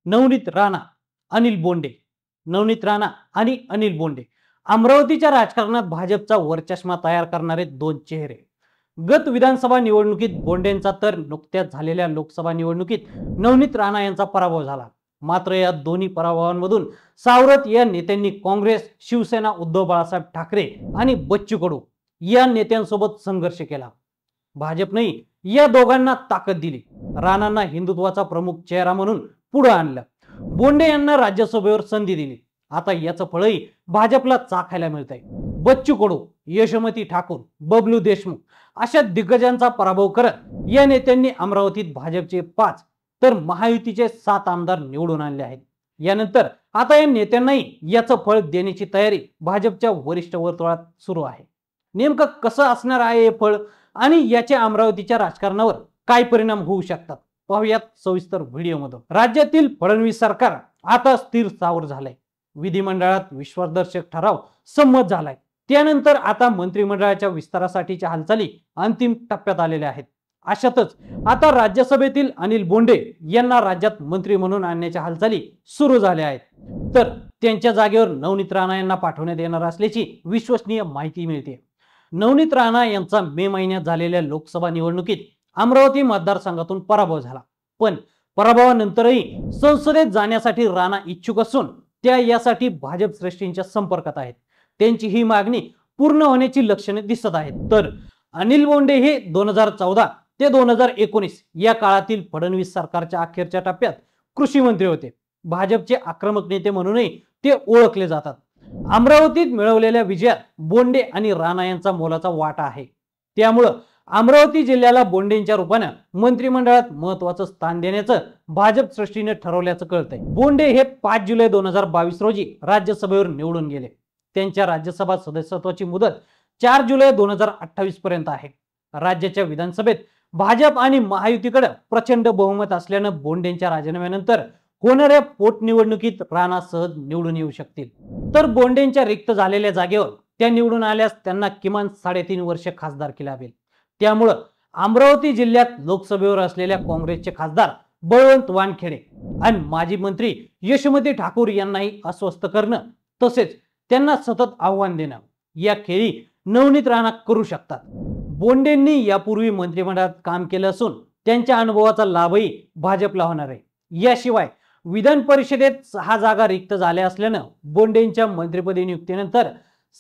नवनीत राणा, अनिल बोंडे. नवनीत राणा आणि अनिल बोंडे अमरावतीच्या राजकारणात भाजपचा वरचष्मा तयार करणारे दोन चेहरे. गत विधानसभा निवडणुकीत बोंडेंचा तर नुकत्याच झालेल्या लोकसभा निवडणुकीत नवनीत राणा यांचा पराभव झाला. मात्र या दोन्ही पराभवांमधून सावरत या नेत्यांनी काँग्रेस, शिवसेना, उद्धव बाळासाहेब ठाकरे आणि बच्चू कडू या नेत्यांसोबत संघर्ष केला. भाजपने या दोघांना ताकद दिली. राणांना हिंदुत्वाचा प्रमुख चेहरा म्हणून पुढे आणलं. बोंडे यांना राज्यसभेवर संधी दिली. आता याचं फळही भाजपला चाखायला मिळतंय. बच्चू कडू, यशोमती ठाकूर, बबलू देशमुख अशा दिग्गजांचा पराभव करत या नेत्यांनी अमरावतीत भाजपचे 5 तर महायुतीचे 7 आमदार निवडून आणले आहेत. यानंतर आता या नेत्यांनाही याचं फळ देण्याची तयारी भाजपच्या वरिष्ठ वर्तुळात सुरू आहे. नेमकं कसं असणार आहे हे फळ आणि याचे अमरावतीच्या राजकारणावर काय परिणाम होऊ शकतात पाहूयात सविस्तर व्हिडिओमध्ये. राज्यातील फडणवीस सरकार आता स्थिर स्थावर झालंय. विधिमंडळात विश्वासदर्शक ठराव संमत झालाय. त्यानंतर आता मंत्रिमंडळाच्या विस्तारासाठीच्या हालचाली अंतिम टप्प्यात आलेल्या आहेत. अशातच आता राज्यसभेतील अनिल बोंडे यांना राज्यात मंत्री म्हणून आणण्याच्या हालचाली सुरू झाल्या आहेत. तर त्यांच्या जागेवर नवनीत राणा यांना पाठवण्यात येणार असल्याची विश्वसनीय माहिती मिळते. नवनीत राणा यांचा मे महिन्यात झालेल्या लोकसभा निवडणुकीत अमरावती मतदारसंघातून पराभव झाला. पण पराभवानंतरही संसदेत जाण्यासाठी राणा इच्छुक असून त्या यासाठी भाजप श्रेष्ठींच्या संपर्कात आहेत. त्यांची ही मागणी पूर्ण होण्याची लक्षणे दिसत आहेत. तर अनिल बोंडे हे 2014 ते 2019 या काळातील फडणवीस सरकारच्या अखेरच्या टप्प्यात कृषी मंत्री होते. भाजपचे आक्रमक नेते म्हणूनही ते ओळखले जातात. अमरावतीत मिळवलेल्या विजयात बोंडे आणि राणा यांचा मोलाचा वाटा आहे. त्यामुळे अमरावती जिल्ह्याला बोंडेंच्या रूपाने मंत्रिमंडळात महत्त्वाचं स्थान देण्याचं भाजप श्रेष्ठीने ठरवल्याचं कळतंय. बोंडे हे 5 जुलै 2022 रोजी राज्यसभेवर निवडून गेले. त्यांच्या राज्यसभा सदस्यत्वाची मुदत 4 जुलै 2028 पर्यंत आहे. राज्याच्या विधानसभेत भाजप आणि महायुतीकडे प्रचंड बहुमत असल्यानं बोंडेंच्या राजीनाम्यानंतर होणाऱ्या पोटनिवडणुकीत राणा सहज निवडून येऊ शकतील. तर बोंडेंच्या रिक्त झालेल्या जागेवर त्या निवडून आल्यास त्यांना किमान 3.5 वर्ष खासदारकी लाभेल. त्यामुळं अमरावती जिल्ह्यात लोकसभेवर असलेल्या काँग्रेसचे खासदार बळवंत वानखेडे आणि माजी मंत्री यशोमती ठाकूर यांनाही अस्वस्थ करणं तसेच त्यांना सतत आव्हान देणं या खेळी नवनीत राणा करू शकतात. बोंडेंनी यापूर्वी मंत्रिमंडळात काम केलं असून त्यांच्या अनुभवाचा लाभही भाजपला होणार आहे. याशिवाय विधान परिषदेत 6 जागा रिक्त झाल्या असल्यानं बोंडेंच्या मंत्रिपदी नियुक्तीनंतर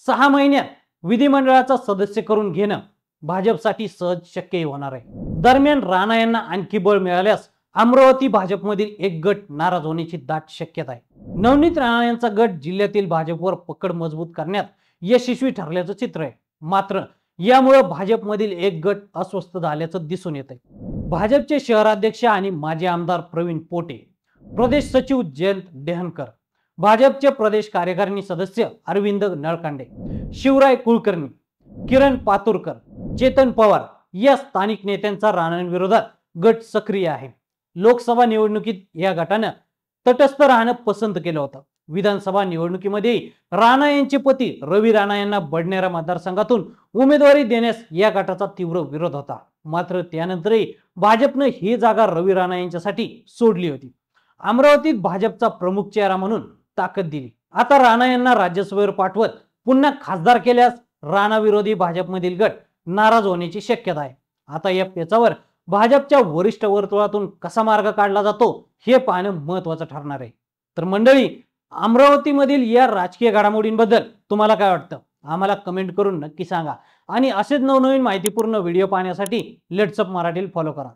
6 महिन्यात विधिमंडळाचा सदस्य करून घेणं भाजपसाठी सहज शक्य होणार आहे. दरम्यान राणा यांना आणखी बळ मिळाल्यास अमरावती भाजपमधील एक गट नाराज होण्याची दाट शक्यता आहे. नवनीत राणा यांचा गट जिल्ह्यातील भाजपवर पकड मजबूत करण्यात यशस्वी ठरल्याचं चित्र आहे. मात्र यामुळे भाजपमधील एक गट अस्वस्थ झाल्याचं दिसून येत आहे. भाजपचे शहराध्यक्ष आणि माजी आमदार प्रवीण पोटे, प्रदेश सचिव जयंत डेहनकर, भाजपचे प्रदेश कार्यकारिणी सदस्य अरविंद नळकांडे, शिवराय कुलकर्णी, किरण पातुरकर, चेतन पवार या स्थानिक नेत्यांचा राणांविरोधात गट सक्रिय आहे. लोकसभा निवडणुकीत या गटानं तटस्थ राहणं पसंत केलं होतं. विधानसभा निवडणुकीमध्ये राणा यांचे पती रवी राणा यांना बडनेरा मतदारसंघातून उमेदवारी देण्यास या गटाचा तीव्र विरोध होता. मात्र त्यानंतरही भाजपने ही जागा रवी राणा यांच्यासाठी सोडली होती. अमरावतीत भाजपचा प्रमुख चेहरा म्हणून ताकद दिली. आता राणा यांना राज्यसभेवर पाठवत पुन्हा खासदार केल्यास राणा विरोधी भाजपमधील गट नाराज होण्याची शक्यता आहे. आता या पेचावर भाजपच्या वरिष्ठ वर्तुळातून कसा मार्ग काढला जातो हे पाहणं महत्त्वाचं ठरणार आहे. तर मंडळी, अमरावतीमधील या राजकीय घडामोडींबद्दल तुम्हाला काय वाटतं आम्हाला कमेंट करून नक्की सांगा. आणि असेच नवनवीन माहितीपूर्ण व्हिडिओ पाहण्यासाठी लेट्स अप मराठीला फॉलो करा.